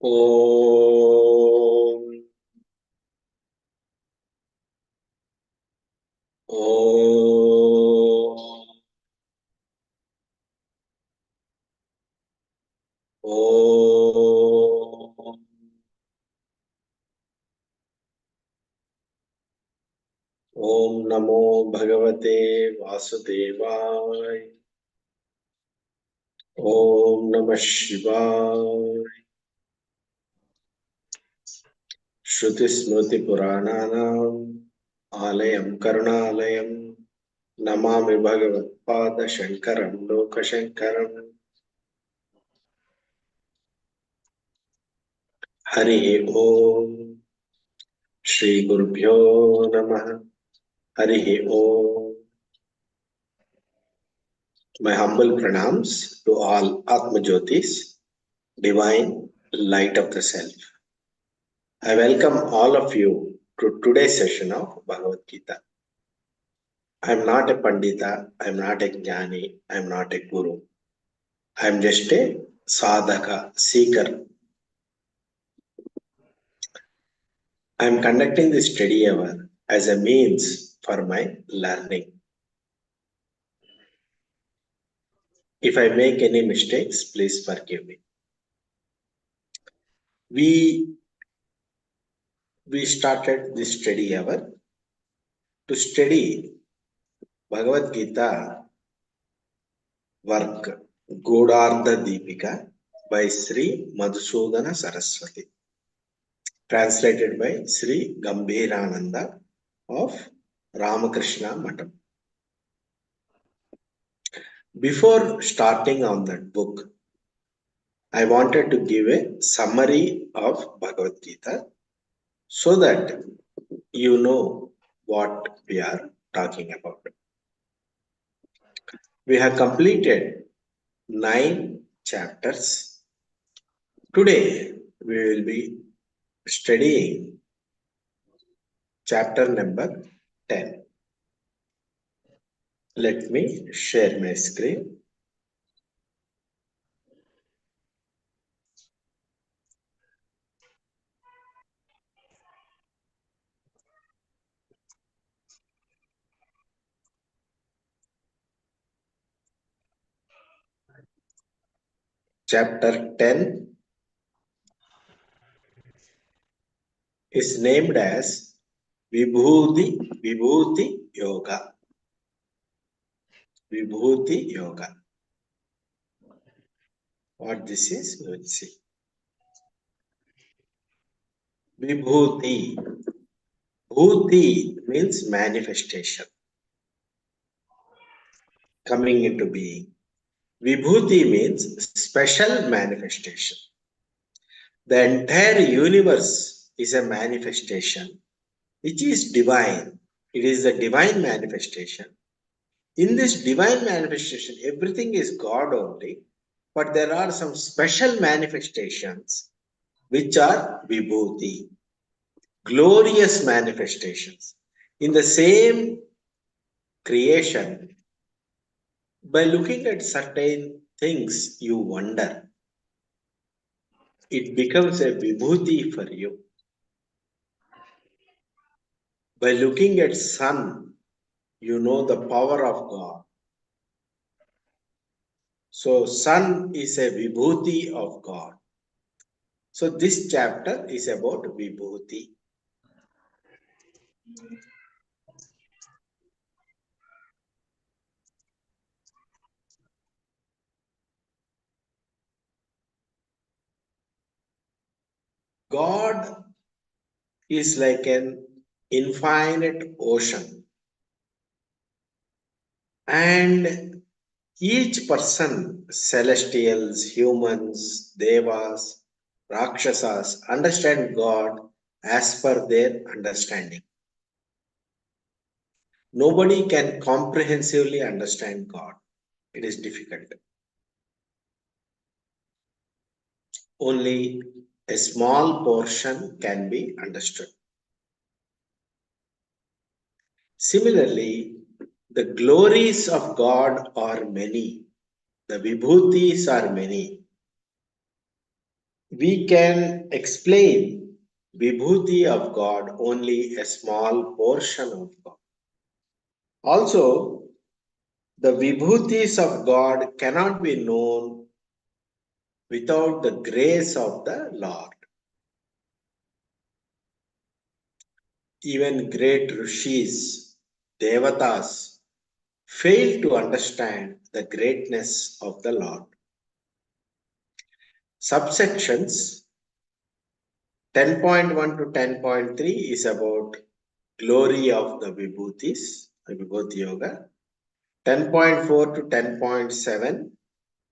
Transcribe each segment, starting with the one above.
Om. Om. Om. Om Namo Bhagavate Vasudevaya. Om Namah Shivaya. Shruti Smriti Purananam Alayam Karunalayam Namami Bhagavatpada Shankaram Lokashankaram. Hari Om. Shri Gurubhyo Namah. Hari Om. My humble pranams to all Atma Jyotis, divine light of the self. I welcome all of you to today's session of Bhagavad Gita. I am not a Pandita, I am not a Jnani, I am not a Guru. I am just a Sadhaka, seeker. I am conducting this study hour as a means for my learning. If I make any mistakes, please forgive me. We started this study hour to study Bhagavad Gita work Godardha Deepika by Sri Madhusudana Saraswati, translated by Sri Gambhirananda of Ramakrishna Matam. Before starting on that book, I wanted to give a summary of Bhagavad Gita so that you know what we are talking about. We have completed 9 chapters. Today we will be studying chapter number 10. Let me share my screen. Chapter 10 is named as Vibhuti Yoga. Vibhuti Yoga. What this is, we will see. Vibhuti. Bhuti means manifestation, coming into being. Vibhuti means special manifestation. The entire universe is a manifestation which is divine. It is a divine manifestation. In this divine manifestation, everything is God only, but there are some special manifestations which are vibhuti, glorious manifestations. In the same creation, by looking at certain things, you wonder. It becomes a vibhuti for you. By looking at sun, you know the power of God. So sun is a vibhuti of God. So this chapter is about vibhuti. God is like an infinite ocean, and each person, celestials, humans, devas, rakshasas, understand God as per their understanding. Nobody can comprehensively understand God. It is difficult. Only a small portion can be understood. Similarly, the glories of God are many. The vibhutis are many. We can explain Vibhuti of God only a small portion of God. Also, the Vibhutis of God cannot be known without the grace of the Lord. Even great rishis, devatas, fail to understand the greatness of the Lord. Subsections 10.1 to 10.3 is about glory of the Vibhutis, Vibhuti Yoga. 10.4 to 10.7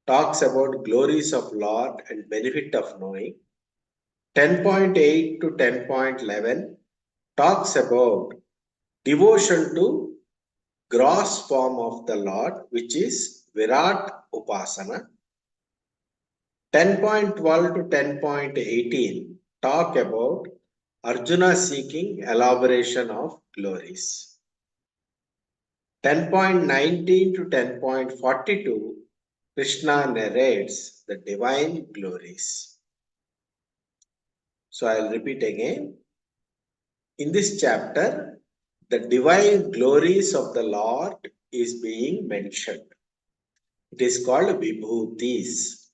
talks about glories of Lord and benefit of knowing. 10.8 to 10.11 talks about devotion to gross form of the Lord, which is Virat Upasana. 10.12 to 10.18 talk about Arjuna seeking elaboration of glories. 10.19 to 10.42 Krishna narrates the divine glories. So I'll repeat again. In this chapter, the divine glories of the Lord is being mentioned. It is called Vibhutis.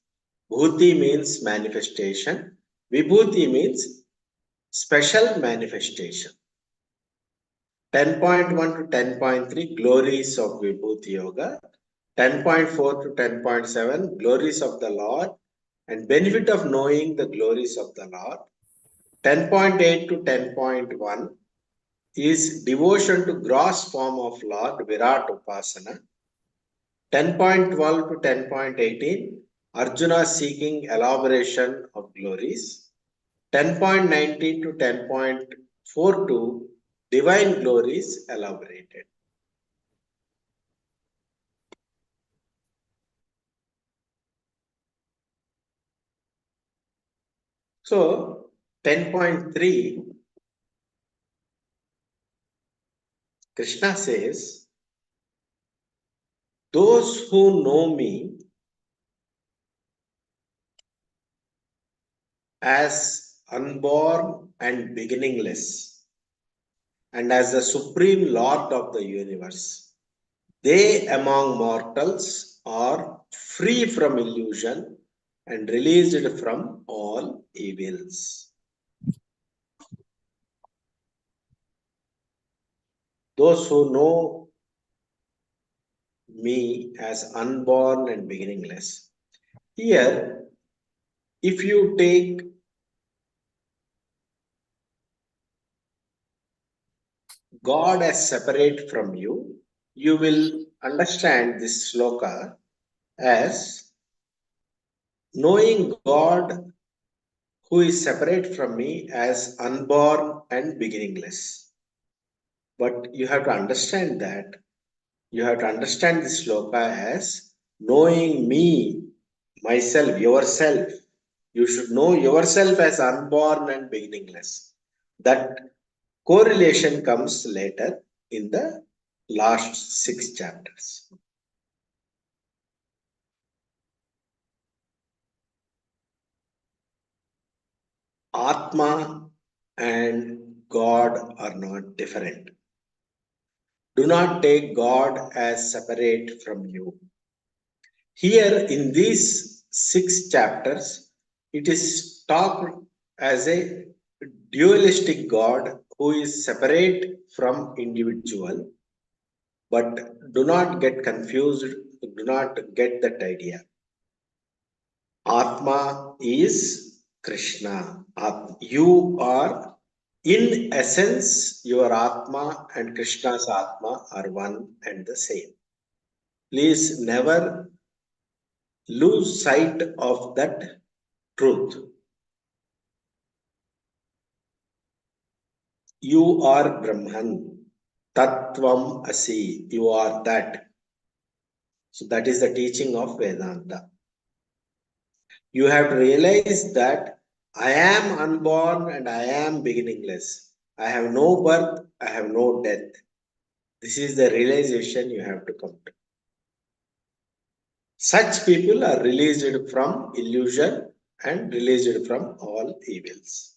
Bhuti means manifestation. Vibhuti means special manifestation. 10.1 to 10.3 glories of Vibhuti Yoga. 10.4 to 10.7 glories of the Lord and benefit of knowing the glories of the Lord. 10.8 to 10.1 is devotion to gross form of Lord Virat Upasana. 10.12 to 10.18 Arjuna seeking elaboration of glories. 10.19 to 10.42 divine glories elaborated. So 10.3 Krishna says, those who know me as unborn and beginningless and as the supreme Lord of the universe, they among mortals are free from illusion and released from all evils. Those who know me as unborn and beginningless. Here, if you take God as separate from you, you will understand this sloka as knowing God who is separate from me as unborn and beginningless. But you have to understand that. You have to understand this sloka as knowing me, myself, yourself. You should know yourself as unborn and beginningless. That correlation comes later in the last 6 chapters. Atma and God are not different. Do not take God as separate from you. Here in these 6 chapters, it is talked as a dualistic God who is separate from individual. But do not get confused, do not get that idea. Atma is Krishna. You are, in essence, your Atma and Krishna's Atma are one and the same. Please never lose sight of that truth. You are Brahman. Tattvam Asi. You are that. So that is the teaching of Vedanta. You have to realize that I am unborn and I am beginningless. I have no birth, I have no death. This is the realization you have to come to. Such people are released from illusion and released from all evils.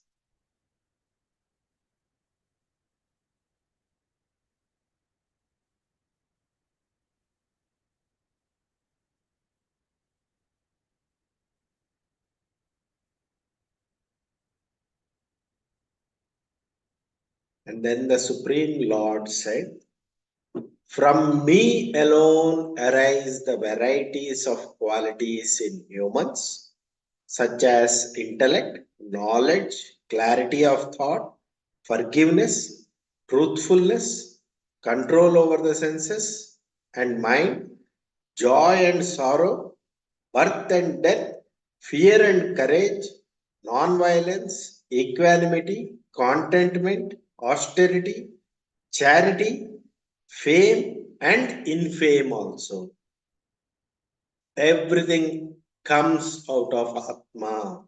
And then the Supreme Lord said, "From me alone arise the varieties of qualities in humans, such as intellect, knowledge, clarity of thought, forgiveness, truthfulness, control over the senses and mind, joy and sorrow, birth and death, fear and courage, non-violence, equanimity, contentment, austerity, charity, fame and infame also. Everything comes out of Atma.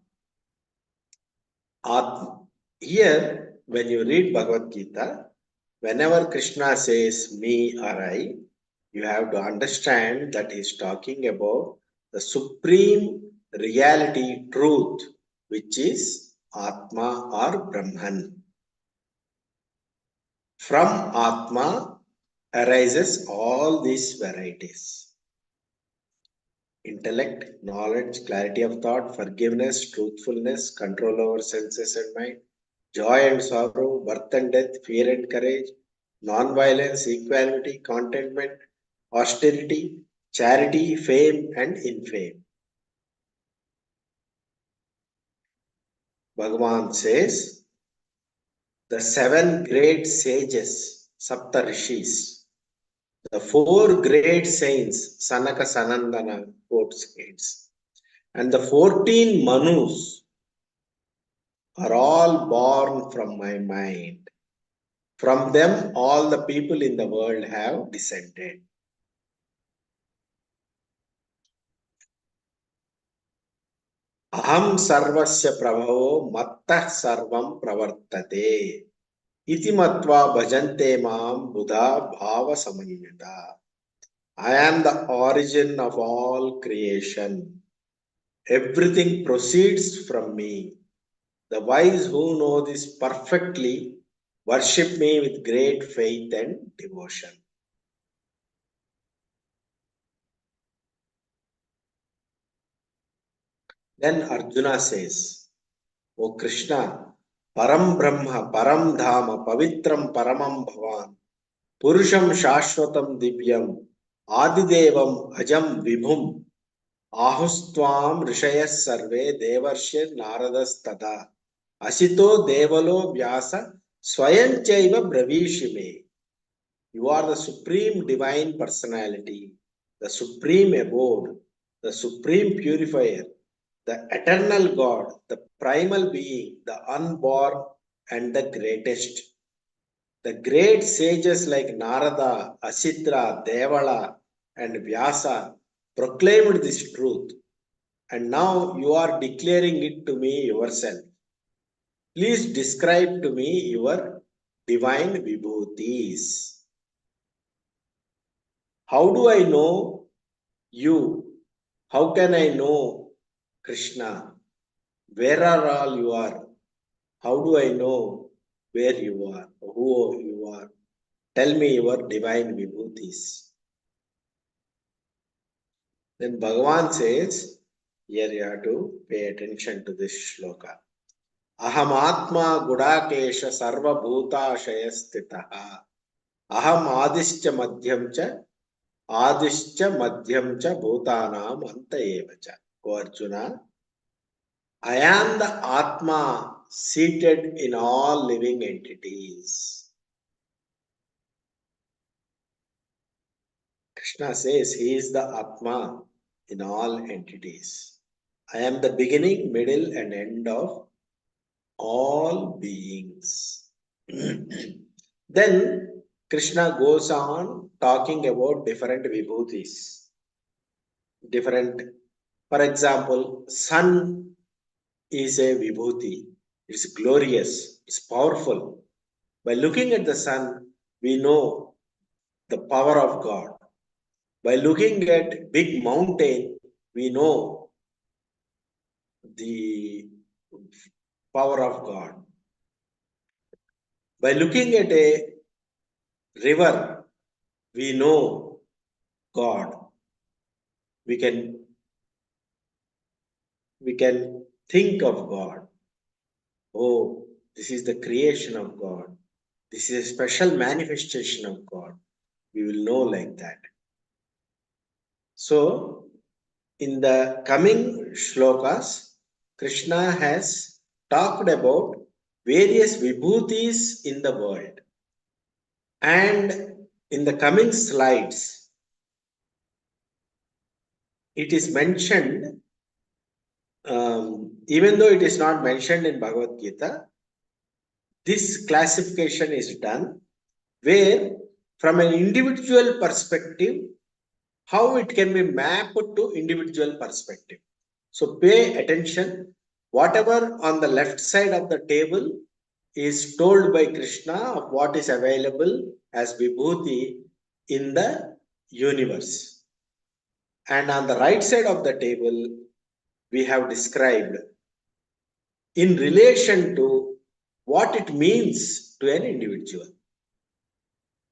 Atma. Here, when you read Bhagavad Gita, whenever Krishna says me or I, you have to understand that he's talking about the supreme reality, truth, which is Atma or Brahman. From Atma arises all these varieties: intellect, knowledge, clarity of thought, forgiveness, truthfulness, control over senses and mind, joy and sorrow, birth and death, fear and courage, non-violence, equality, contentment, austerity, charity, fame and infame. Bhagavan says, the seven great sages, Sapta Rishis, the four great saints, Sanaka Sanandana, four saints, and the 14 Manus are all born from my mind. From them, all the people in the world have descended. Aham sarvasya prabhavo mattah sarvam pravartate. Iti matva bhajante mam buddha bhava samanyata. I am the origin of all creation. Everything proceeds from me. The wise who know this perfectly worship me with great faith and devotion. Then Arjuna says, O Krishna, Param Brahma, Param Dhama, Pavitram Paramam Bhavan, Purusham Shashwatam Divyam, Adidevam Ajam Vibhum, Ahustvam Rishayas Sarve Devarshir Naradas Tada, Asito Devalo Vyasa Swayanchaiva Bravishime. You are the supreme divine personality, the supreme abode, the supreme purifier, the eternal God, the primal being, the unborn and the greatest. The great sages like Narada, Asitra, Devala, and Vyasa proclaimed this truth, and now you are declaring it to me yourself. Please describe to me your divine vibhutis. How do I know you? How can I know Krishna? Where are all you are? How do I know where you are, who you are? Tell me your divine vibhutis. Then Bhagavan says, here you have to pay attention to this shloka. Aham atma gudakesha sarva bhuta shayastitaha. Aham adischa madhyam cha bhutanam anta evacha. O Arjuna, I am the Atma seated in all living entities. Krishna says he is the Atma in all entities. I am the beginning, middle, and end of all beings. Then Krishna goes on talking about different vibhutis. Different, for example, sun is a vibhuti. It's glorious, it's powerful. By looking at the sun, we know the power of God. By looking at big mountain, we know the power of God. By looking at a river, we know God. We can think of God. Oh, this is the creation of God. This is a special manifestation of God. We will know like that. So, in the coming shlokas, Krishna has talked about various vibhutis in the world. And in the coming slides, it is mentioned, even though it is not mentioned in Bhagavad Gita, this classification is done where, from an individual perspective, how it can be mapped to individual perspective. So pay attention. Whatever on the left side of the table is told by Krishna of what is available as vibhuti in the universe. And on the right side of the table, we have described in relation to what it means to an individual.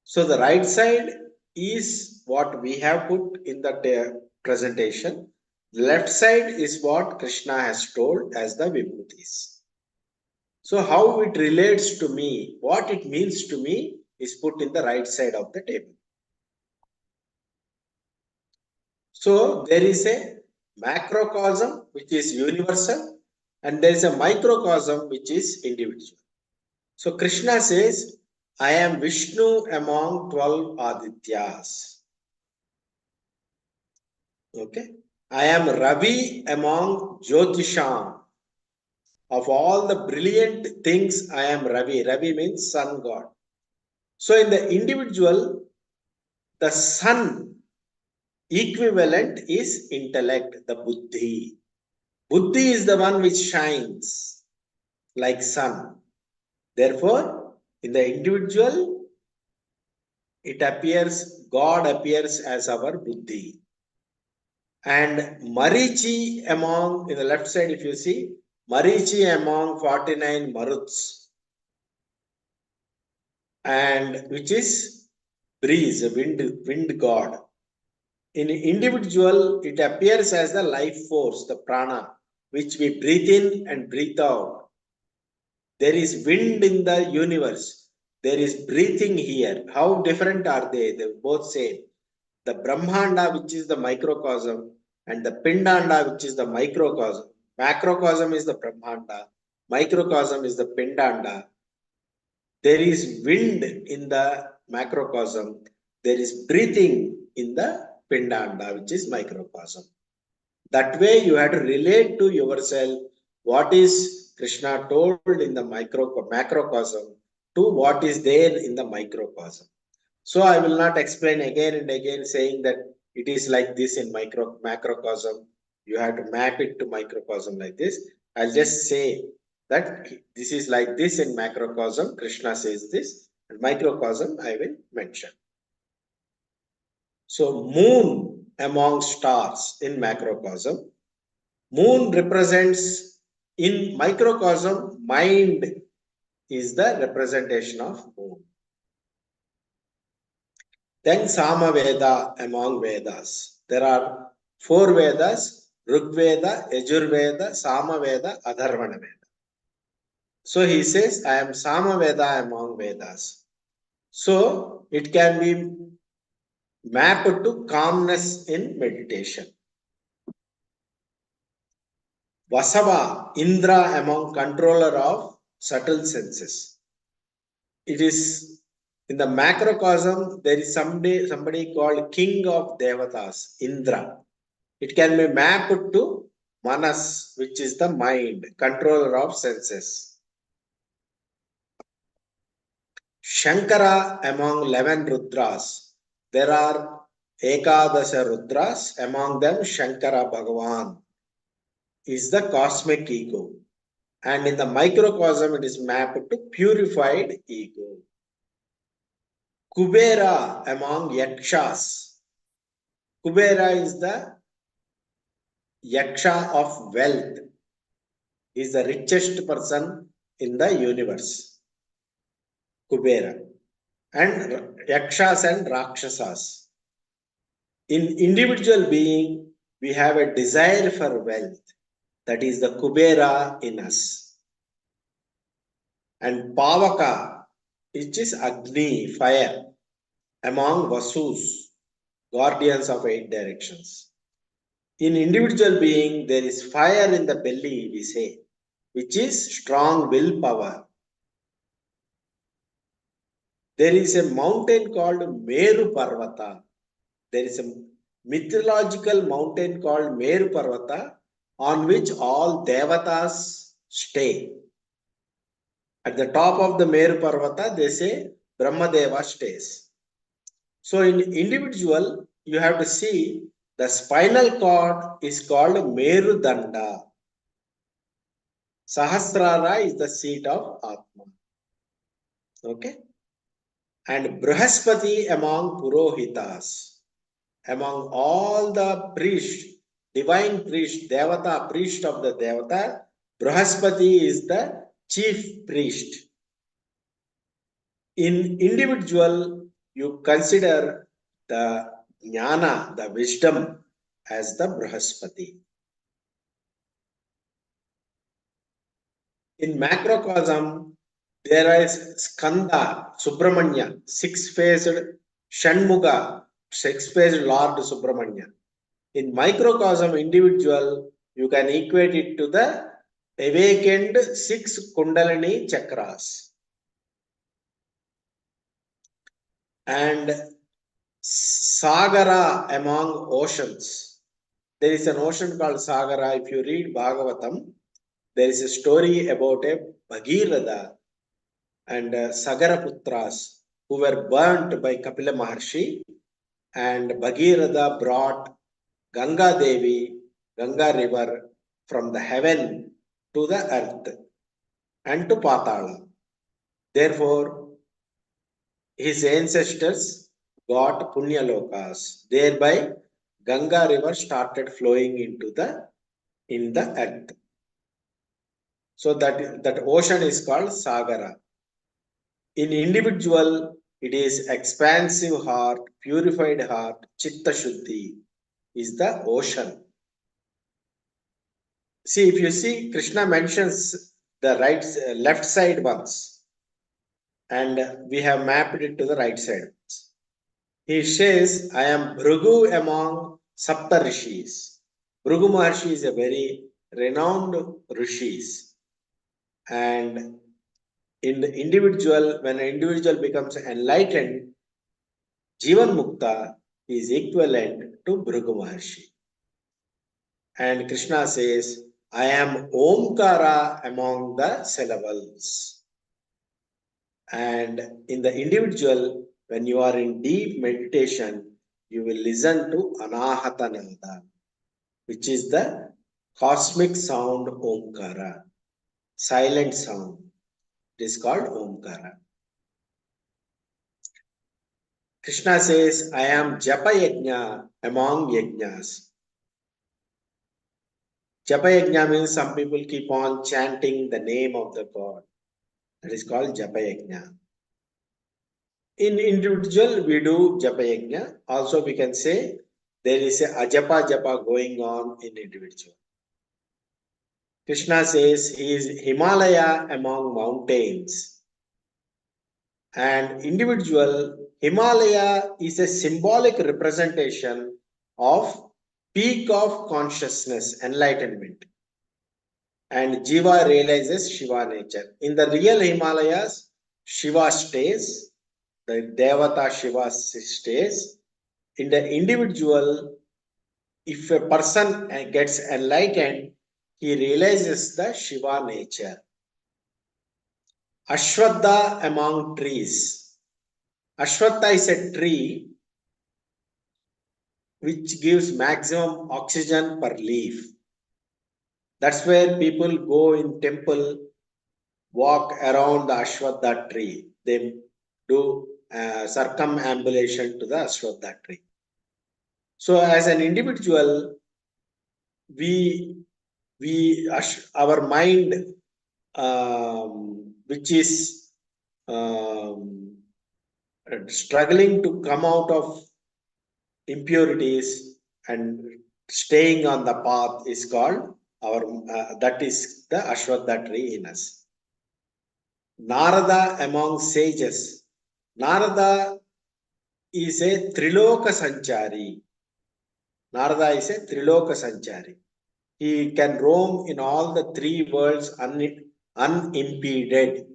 So the right side is what we have put in the presentation. The left side is what Krishna has told as the vibhutis. So how it relates to me, what it means to me is put in the right side of the table. So there is a macrocosm which is universal and there is a microcosm which is individual. So Krishna says, I am Vishnu among 12 Adityas. Okay. I am Ravi among Jyotisham. Of all the brilliant things, I am Ravi. Ravi means sun god. So in the individual, the sun equivalent is intellect, the buddhi. Buddhi is the one which shines like sun. Therefore, in the individual, it appears, God appears as our buddhi. And Marichi among, in the left side, if you see, Marichi among 49 Maruts, and which is breeze, wind god. In individual, it appears as the life force, the prana, which we breathe in and breathe out. There is wind in the universe. There is breathing here. How different are they? They're both same. The Brahmanda, which is the microcosm, and the Pindanda, which is the microcosm. Macrocosm is the Brahmanda. Microcosm is the Pindanda. There is wind in the macrocosm. There is breathing in the Pindanda, which is microcosm. That way you have to relate to yourself what is Krishna told in the macrocosm to what is there in the microcosm. So I will not explain again and again saying that it is like this in macrocosm. You have to map it to microcosm like this. I'll just say that this is like this in macrocosm. Krishna says this, and microcosm I will mention. So moon among stars in macrocosm. Moon represents in microcosm, mind is the representation of moon. Then Samaveda among Vedas. There are 4 Vedas, Rigveda, Yajurveda, Samaveda, Atharvana Veda. So he says, I am Samaveda among Vedas. So it can be mapped to calmness in meditation. Vasava, Indra among controller of subtle senses. It is in the macrocosm, there is somebody called King of Devatas, Indra. It can be mapped to Manas, which is the mind, controller of senses. Shankara among 11 Rudras. There are Ekadasha Rudras, among them Shankara Bhagavan is the cosmic ego. And in the microcosm, it is mapped to purified ego. Kubera among Yakshas. Kubera is the Yaksha of wealth. He is the richest person in the universe, Kubera. And Yakshas and Rakshasas. In individual being, we have a desire for wealth. That is the Kubera in us. And Pavaka, which is Agni, fire, among Vasus, guardians of 8 directions. In individual being, there is fire in the belly, we say, which is strong willpower. There is a mountain called Meru Parvata. There is a mythological mountain called Meru Parvata on which all devatas stay. At the top of the Meru Parvata, they say Brahmadeva stays. So in individual, you have to see the spinal cord is called Merudanda. Sahasrara is the seat of Atma. Okay. And Brahaspati among Purohitas, among all the priests, divine priest, Devata, priest of the Devata, Brahaspati is the chief priest. In individual, you consider the jnana, the wisdom, as the Brahaspati. In macrocosm, there is Skanda, Subramanya, six-faced Shanmuga, six-faced Lord Subramanya. In microcosm individual, you can equate it to the awakened 6 Kundalini chakras. And Sagara among oceans. There is an ocean called Sagara. If you read Bhagavatam, there is a story about a Bhagirada and Sagaraputras who were burnt by Kapila Maharshi, and Bhagirada brought Ganga Devi, Ganga river, from the heaven to the earth and to Patala. Therefore, his ancestors got Punya Lokas. Thereby, Ganga river started flowing into in the earth. So that ocean is called Sagara. In individual, it is expansive heart, purified heart, Chitta Shuddhi is the ocean. See, if you see, Krishna mentions the left side ones, and we have mapped it to the right side. He says, I am Bhrigu among Sapta Rishis. Bhrigu Maharshi is a very renowned Rishis. And in the individual, when an individual becomes enlightened, Jivan Mukta is equivalent to Bhrigu Maharshi. And Krishna says, I am Omkara among the syllables. And in the individual, when you are in deep meditation, you will listen to Anahata Nada, which is the cosmic sound Omkara, silent sound. It is called Omkara. Krishna says, I am Japa Yajna among Yajnas. Japa Yajna means some people keep on chanting the name of the God. That is called Japa Yajna. In individual, we do Japa Yajna. Also, we can say there is a Ajapa Japa going on in individual. Krishna says he is Himalaya among mountains. And individual, Himalaya is a symbolic representation of peak of consciousness, enlightenment. And Jiva realizes Shiva nature. In the real Himalayas, Shiva stays, the Devata Shiva stays. In the individual, if a person gets enlightened, he realizes the Shiva nature. Ashwatha among trees. Ashwatha is a tree which gives maximum oxygen per leaf. That's where people go in temple, walk around the Ashwatha tree. They do circumambulation to the Ashwatha tree. So as an individual, we our mind, which is struggling to come out of impurities and staying on the path, is called our that is the Ashwatha tree in us. Narada among sages. Narada is a Triloka Sanchari. Narada is a Triloka Sanchari. He can roam in all the three worlds unimpeded.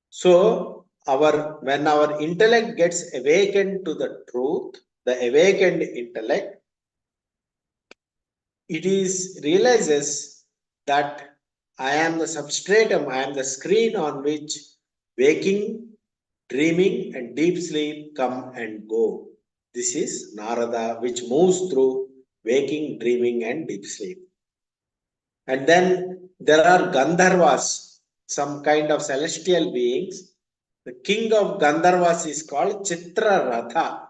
So, when our intellect gets awakened to the truth, the awakened intellect, it realizes that I am the substratum, I am the screen on which waking, dreaming, and deep sleep come and go. This is Narada, which moves through waking, dreaming, and deep sleep. And then there are Gandharvas, some kind of celestial beings. The king of Gandharvas is called Chitraratha.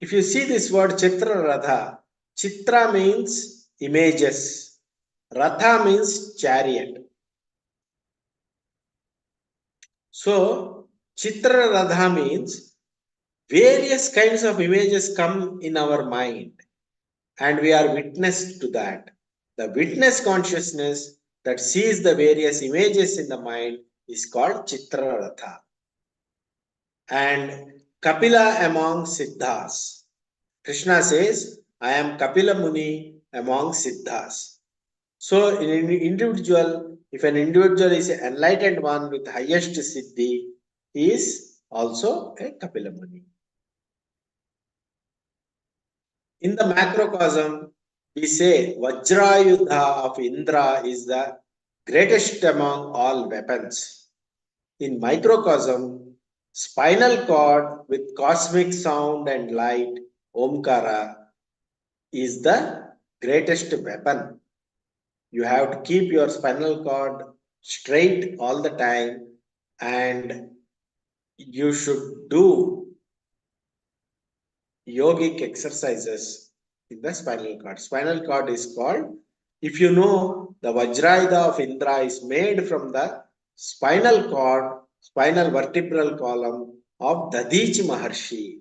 If you see this word Chitraratha, Chitra means images, Ratha means chariot. So, Chitraratha means various kinds of images come in our mind, and we are witness to that. The witness consciousness that sees the various images in the mind is called Chitraratha. And Kapila among Siddhas. Krishna says, I am Kapila Muni among Siddhas. So, in an individual, if an individual is an enlightened one with highest Siddhi, he is also a Kapila Muni. In the macrocosm, we say Vajrayudha of Indra is the greatest among all weapons. In microcosm, spinal cord with cosmic sound and light, Omkara, is the greatest weapon. You have to keep your spinal cord straight all the time, and you should do yogic exercises in the spinal cord. Spinal cord is called, if you know, the Vajrayudha of Indra is made from the spinal cord, spinal vertebral column of Dadichi Maharshi.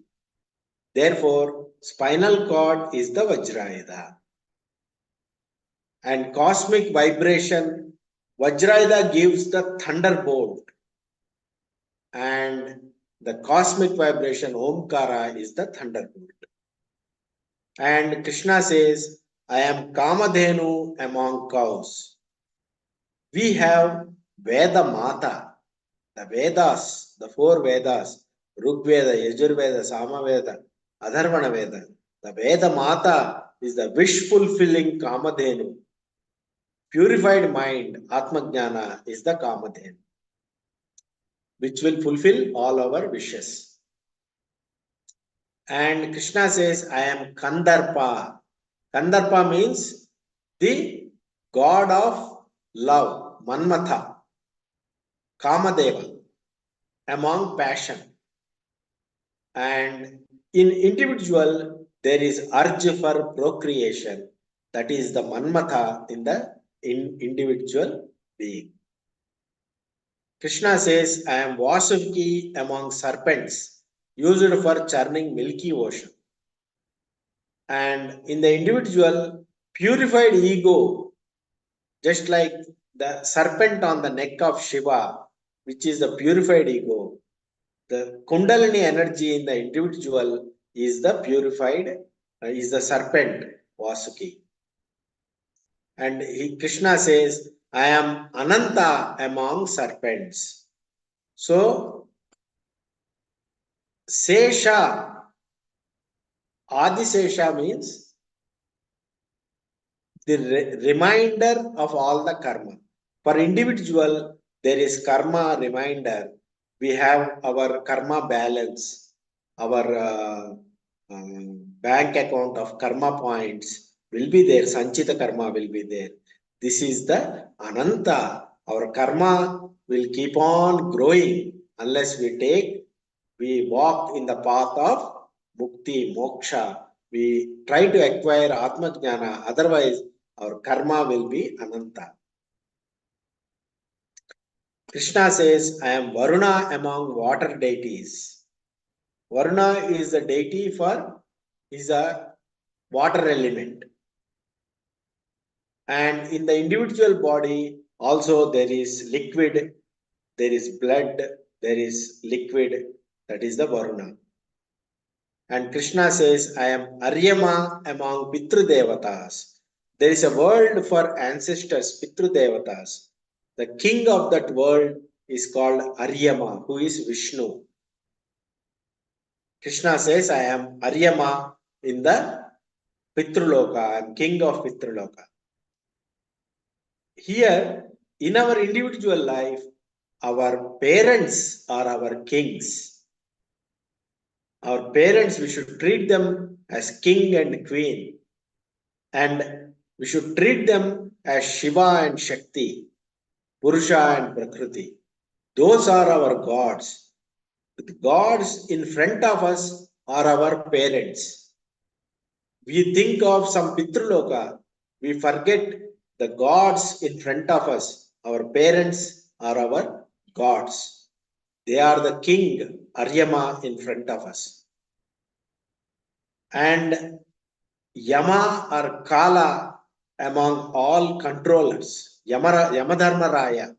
Therefore, spinal cord is the Vajrayudha. And cosmic vibration, Vajrayudha gives the thunderbolt, and the cosmic vibration Omkara is the thunderbolt. And Krishna says, I am Kamadhenu among cows. We have Veda Mata, the Vedas, the four Vedas, Rig Veda, Yajur Veda, Sama Veda, Adharvana Veda. The Veda Mata is the wish-fulfilling Kamadhenu. Purified mind, Atma Jnana, is the Kamadhenu, which will fulfill all our wishes. And Krishna says, I am Kandarpa. Kandarpa means the god of love, Manmatha, Kamadeva, among passion. And in individual, there is urge for procreation. That is the Manmatha in the individual being. Krishna says, I am Vasuvki among serpents, used for churning milky ocean. And in the individual, purified ego, just like the serpent on the neck of Shiva, which is the purified ego, the Kundalini energy in the individual is the purified, is the serpent, Vasuki. And Krishna says, I am Ananta among serpents. So, Sesha, Adisesha means the reminder of all the karma. For individual, there is karma reminder. We have our karma balance, our bank account of karma points will be there. Sanchita karma will be there. This is the Ananta. Our karma will keep on growing unless we walk in the path of Mukti, Moksha. We try to acquire Atma Jnana. Otherwise, our karma will be Ananta. Krishna says, I am Varuna among water deities. Varuna is the deity is a water element. And in the individual body, also there is liquid, there is blood, there is liquid, that is the Varuna. And Krishna says, I am Aryama among Pitru Devatas. There is a world for ancestors, Pitru Devatas. The king of that world is called Aryama, who is Vishnu. Krishna says, I am Aryama in the Pitruloka, I am king of Pitruloka. Here, in our individual life, our parents are our kings. Our parents, we should treat them as king and queen. And we should treat them as Shiva and Shakti, Purusha and Prakriti. Those are our gods. The gods in front of us are our parents. We think of some Pitruloka, we forget the gods in front of us. Our parents are our gods. They are the king, Aryama, in front of us. And Yama or Kala among all controllers. Yamadharmaraya.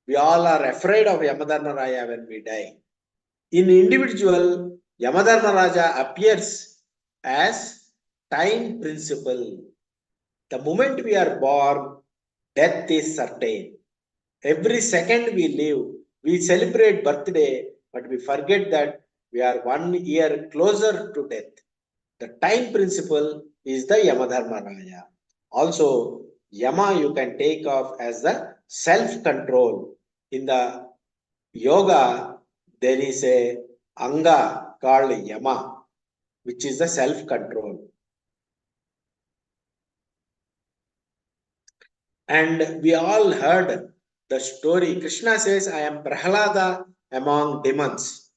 We all are afraid of Yamadharmaraya when we die. In individual, Yamadharmaraja appears as time principle. The moment we are born, death is certain. Every second we live, we celebrate birthday, but we forget that we are 1 year closer to death. The time principle is the Yamadharmaraya. Also, Yama you can take off as the self-control. In the yoga, there is a anga called Yama, which is the self-control. And we all heard the story. Krishna says, I am Prahlada among demons.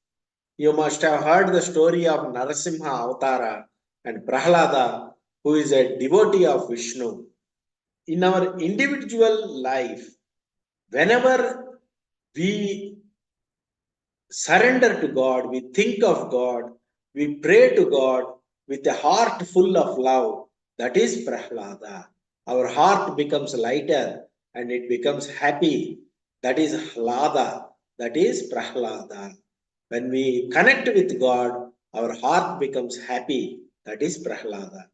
You must have heard the story of Narasimha Avatara and Prahlada, who is a devotee of Vishnu. In our individual life, whenever we surrender to God, we think of God, we pray to God with a heart full of love, that is Prahlada. Our heart becomes lighter and it becomes happy. That is Hlada, that is Prahlada. When we connect with God, our heart becomes happy. That is Prahlada.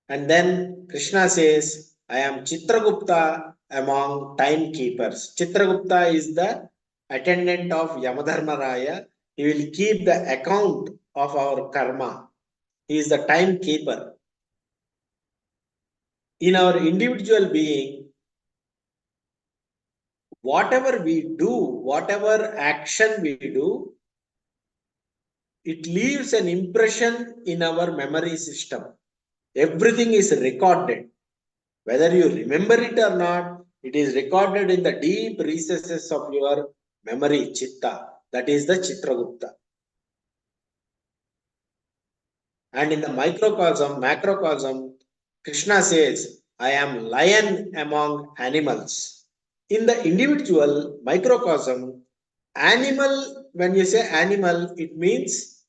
And then Krishna says, I am Chitragupta among timekeepers. Chitragupta is the attendant of Yamadharmaraya. He will keep the account of our karma. He is the timekeeper. In our individual being, whatever we do, whatever action we do, it leaves an impression in our memory system. Everything is recorded. Whether you remember it or not, it is recorded in the deep recesses of your memory, Chitta. That is the Chitragupta. And in the microcosm, macrocosm, Krishna says, I am lion among animals. In the individual microcosm, animal, when you say animal, it means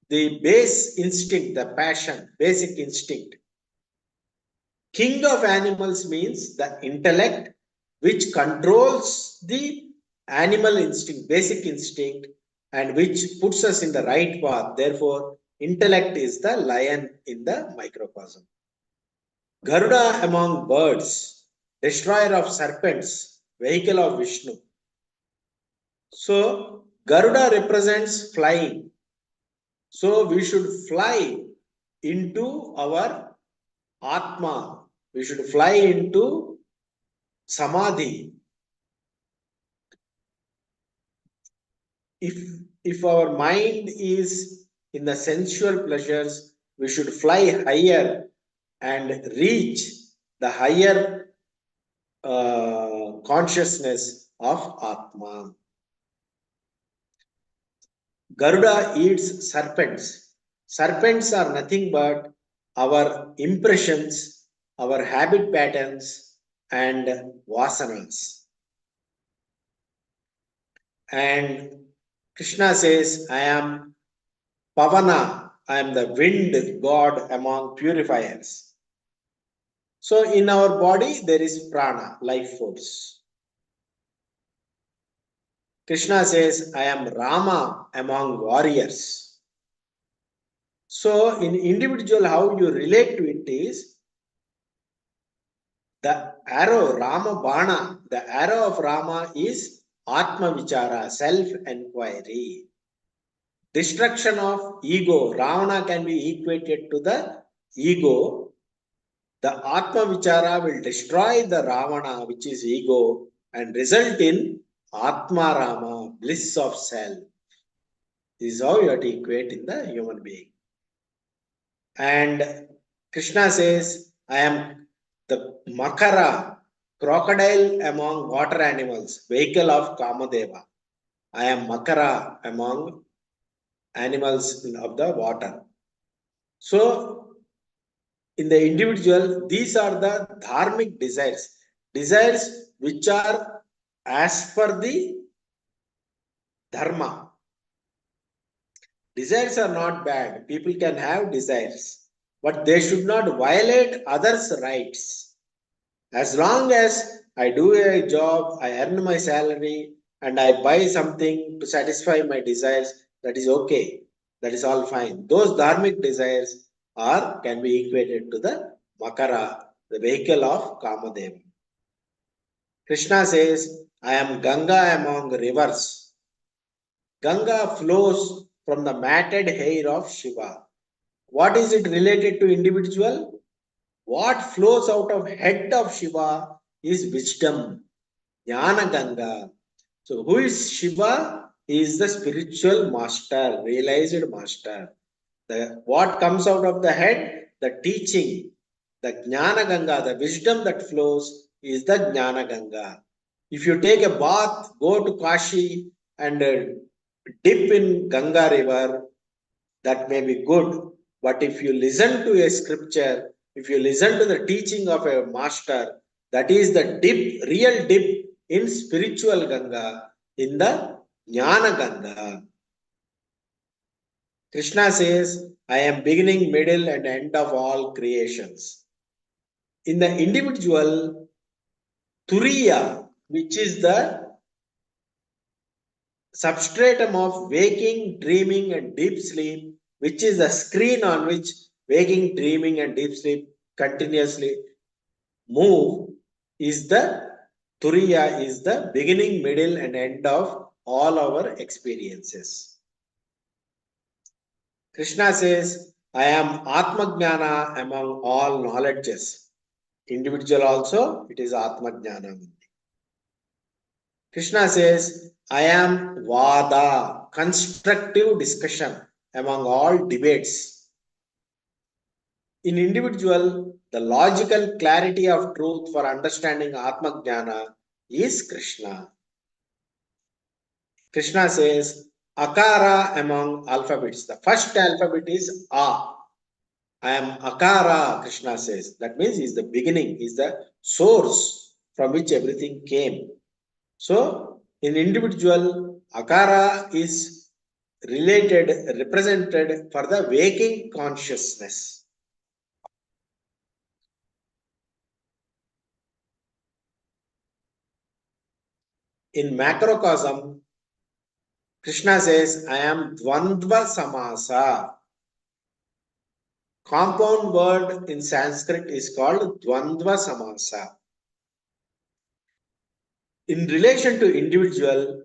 the base instinct, the passion, basic instinct. King of animals means the intellect which controls the animal instinct, basic instinct, and which puts us in the right path. Therefore, intellect is the lion in the microcosm. Garuda among birds, destroyer of serpents, vehicle of Vishnu. So, Garuda represents flying. So, we should fly into our Atma. We should fly into Samadhi. If our mind is in the sensual pleasures, we should fly higher and reach the higher consciousness of Atma. Garuda eats serpents. Serpents are nothing but our impressions our habit patterns, and vasanas. And Krishna says, I am Pavana, I am the wind god among purifiers. So, in our body, there is prana, life force. Krishna says, I am Rama among warriors. So, in individual, how you relate to it is the arrow, Rama Bana, the arrow of Rama is Atma Vichara, self enquiry. Destruction of ego. Ravana can be equated to the ego. The Atma Vichara will destroy the Ravana, which is ego, and result in Atma Rama, bliss of self. This is how you have to equate in the human being. And Krishna says, I am the Makara, crocodile among water animals, vehicle of Kamadeva. I am Makara among animals of the water. So, in the individual, these are the dharmic desires, desires which are as per the dharma. Desires are not bad. People can have desires, but they should not violate others' rights. As long as I do a job, I earn my salary, and I buy something to satisfy my desires, that is okay. That is all fine. Those dharmic desires are can be equated to the Makara, the vehicle of Kamadeva. Krishna says, I am Ganga among rivers. Ganga flows from the matted hair of Shiva. What is it related to individual? What flows out of head of Shiva is wisdom, Jnana Ganga. So who is Shiva? He is the spiritual master, realized master. What comes out of the head? The teaching, the Jnana Ganga, the wisdom that flows is the Jnana Ganga. If you take a bath, go to Kashi and dip in Ganga river, that may be good. But if you listen to a scripture, if you listen to the teaching of a master, that is the dip, real dip in spiritual Ganga, in the Jnana Ganga. Krishna says, I am beginning, middle, and end of all creations. In the individual, Turiya, which is the substratum of waking, dreaming, and deep sleep, which is the screen on which waking, dreaming, and deep sleep continuously move, is the Turiya, is the beginning, middle, and end of all our experiences. Krishna says, I am Atmajnana among all knowledges. Individual also, it is Atmajnana. Krishna says, I am Vada, constructive discussion among all debates. In individual, the logical clarity of truth for understanding Atmajnana is Krishna. Krishna says, Akara among alphabets. The first alphabet is A. I am Akara, Krishna says. That means he is the beginning, he is the source from which everything came. So, in individual, Akara is related, represented for the waking consciousness. In macrocosm, Krishna says, I am Dvandva Samasa. Compound word in Sanskrit is called Dvandva Samasa. In relation to individual,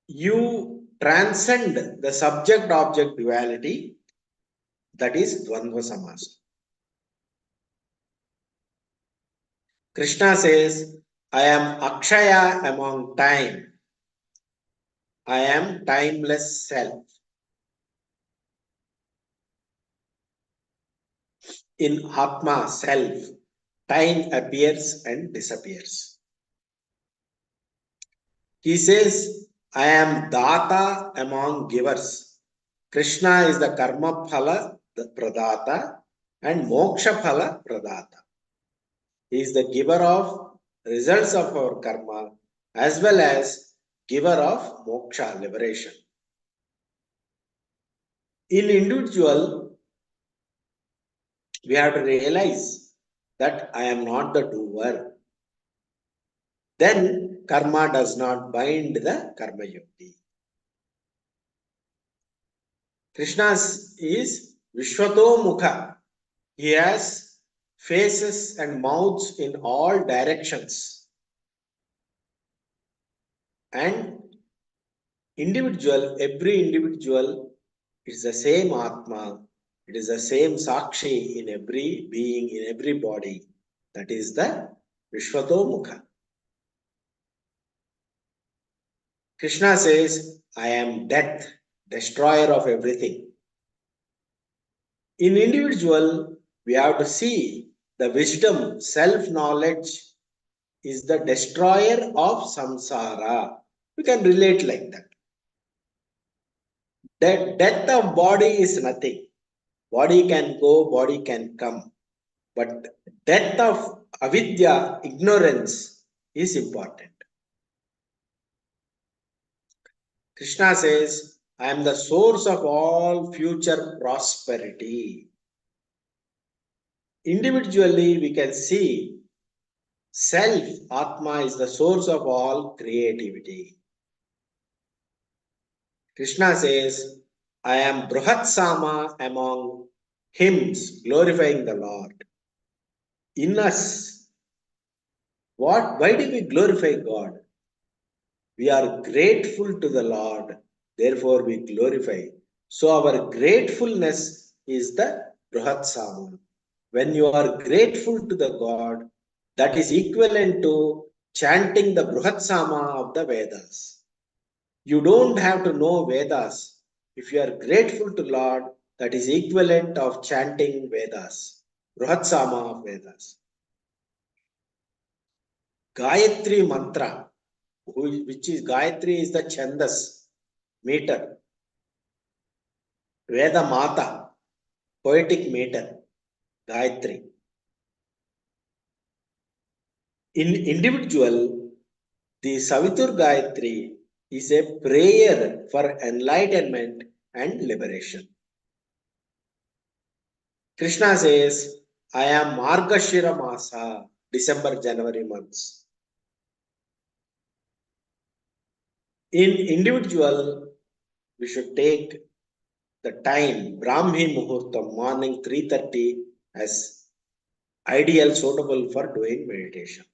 you transcend the subject-object duality, that is Dvandva Samasa. Krishna says, I am Akshaya among time. I am timeless self. In Atma, self, time appears and disappears. He says, I am Data among givers. Krishna is the Karma Phala, the Pradata. and moksha phala pradata. He is the giver of results of our karma as well as giver of moksha, liberation. In individual, we have to realize that I am not the doer. Then karma does not bind the karma yogi. Krishna is Vishwato Mukha. He has faces and mouths in all directions. And every individual is the same Atma. It is the same Sakshi in every being, in every body. That is the Vishwato Mukha. Krishna says, I am death, destroyer of everything. In individual, we have to see the wisdom, self-knowledge is the destroyer of samsara. We can relate like that. The death of body is nothing. Body can go, body can come. But death of avidya, ignorance, is important. Krishna says, I am the source of all future prosperity. Individually, we can see self, Atma, is the source of all creativity. Krishna says, I am Bruhat Sama among hymns glorifying the Lord. In us, why do we glorify God? We are grateful to the Lord, therefore we glorify. So our gratefulness is the Bruhat Sama. When you are grateful to the God, that is equivalent to chanting the Bruhat Sama of the Vedas. You don't have to know Vedas. If you are grateful to Lord, that is equivalent of chanting Vedas, Bruhat Sama of Vedas. Gayatri mantra, which is Gayatri is the Chandas, meter. Veda Mata, poetic meter, Gayatri. In individual, the Savitur Gayatri is a prayer for enlightenment and liberation. Krishna says, I am Margashira Masa, December, January months. In individual, we should take the time, Brahmi Muhurtam, morning 3:30 as ideal, suitable for doing meditation.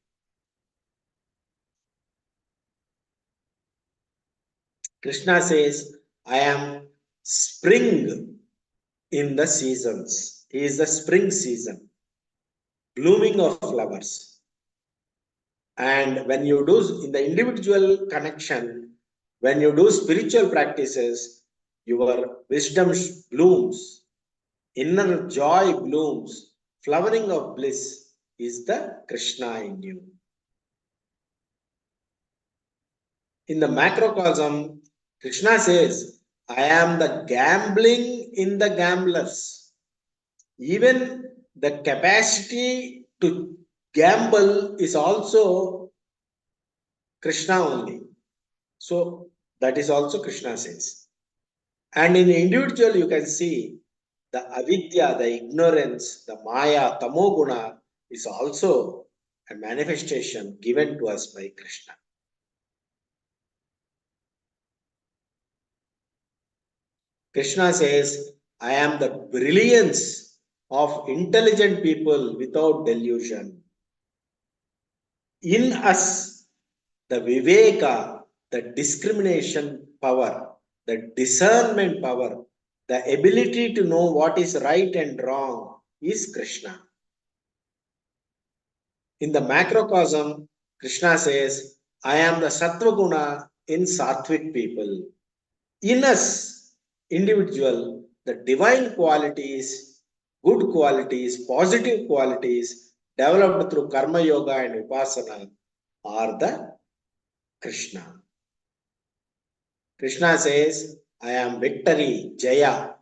Krishna says, I am spring in the seasons. He is the spring season, blooming of flowers. And when you do in the individual connection, when you do spiritual practices, your wisdom blooms, inner joy blooms, flowering of bliss is the Krishna in you. In the macrocosm, Krishna says, I am the gambling in the gamblers. Even the capacity to gamble is also Krishna only. So that is also Krishna says. And in the individual, you can see the avidya, the ignorance, the maya, tamoguna is also a manifestation given to us by Krishna. Krishna says, I am the brilliance of intelligent people without delusion. In us, the viveka, the discrimination power, the discernment power, the ability to know what is right and wrong is Krishna. In the macrocosm, Krishna says, I am the sattva guna in sattvic people. In us, individual, the divine qualities, good qualities, positive qualities developed through karma yoga and vipassana are the Krishna. Krishna says, I am victory, Jaya.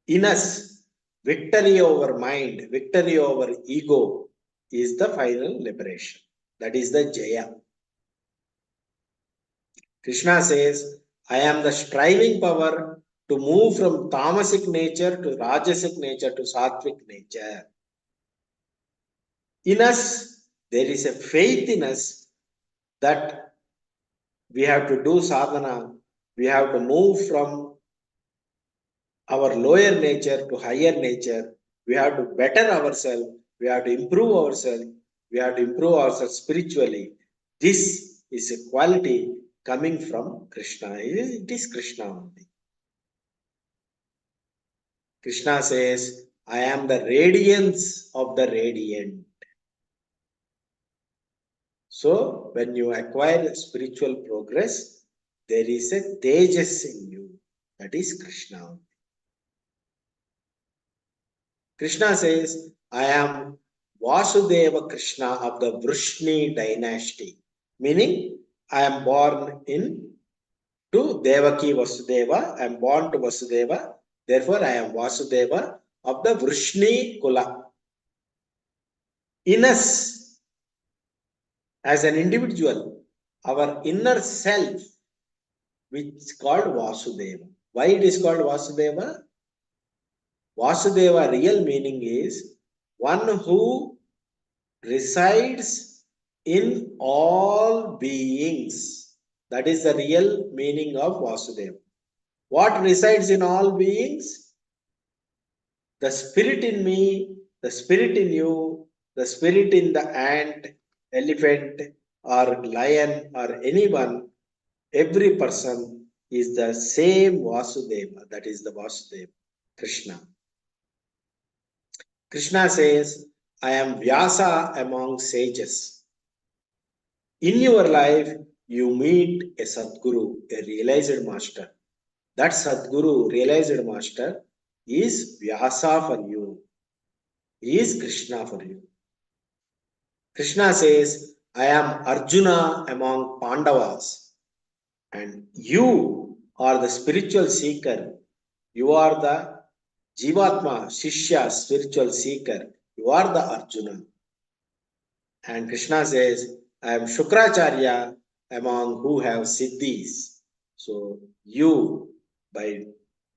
In us, Victory over mind, victory over ego is the final liberation. That is the Jaya. Krishna says, I am the striving power to move from tamasic nature to rajasic nature to sattvic nature. In us, there is a faith in us that we have to do sadhana, we have to move from our lower nature to higher nature, we have to better ourselves, we have to improve ourselves, we have to improve ourselves spiritually. This is a quality coming from Krishna. It is Krishna only. Krishna says, I am the radiance of the radiant. So, when you acquire spiritual progress, there is a tejas in you. That is Krishna. Krishna says, I am Vasudeva Krishna of the Vrishni dynasty. Meaning, I am born in to Devaki Vasudeva. I am born to Vasudeva. Therefore, I am Vasudeva of the Vrishni Kula. In us, as an individual, our inner self, which is called Vasudeva. Why it is called Vasudeva? Vasudeva real meaning is one who resides in all beings. That is the real meaning of Vasudeva. What resides in all beings? The spirit in me, the spirit in you, the spirit in the ant, elephant, or lion, or anyone. Every person is the same Vasudeva. That is the Vasudeva, Krishna. Krishna says, I am Vyasa among sages. In your life, you meet a Sadguru, a realized master. That Sadguru, realized master, is Vyasa for you. He is Krishna for you. Krishna says, I am Arjuna among Pandavas. And you are the spiritual seeker. You are the Jivatma, Shishya, spiritual seeker. You are the Arjuna. And Krishna says, I am Shukracharya among who have siddhis. So you, by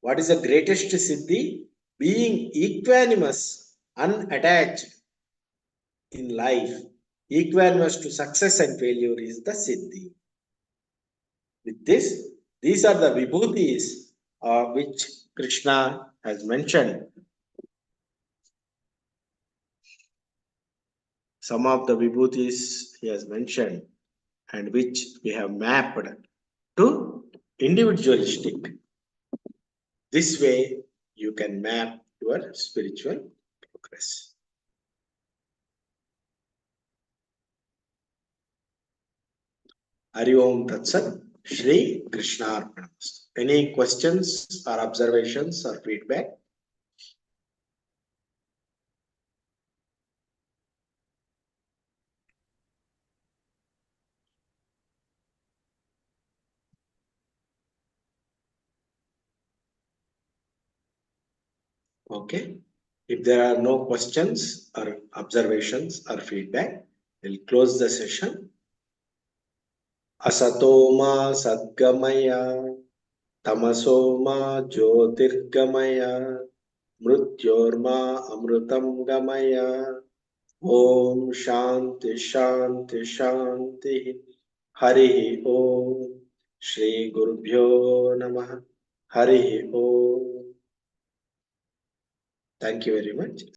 what is the greatest siddhi? Being equanimous, unattached in life, equanimous to success and failure is the siddhi. With this, these are the vibhutis which Krishna has mentioned. Some of the vibhutis he has mentioned and which we have mapped to individualistic. This way, you can map your spiritual progress. Hari Om Tat Sat, Shri Krishna Arpanamastu. Any questions or observations or feedback? Okay. If there are no questions or observations or feedback, we'll close the session. Asatoma Sadgamaya, Tamasoma Jyotirgamaya, Mrutyorma Amrutam Gamaya. Om Shanti Shanti Shanti. Hari Om. Shri Gurubhyo Namaha. Hari Om. Thank you very much.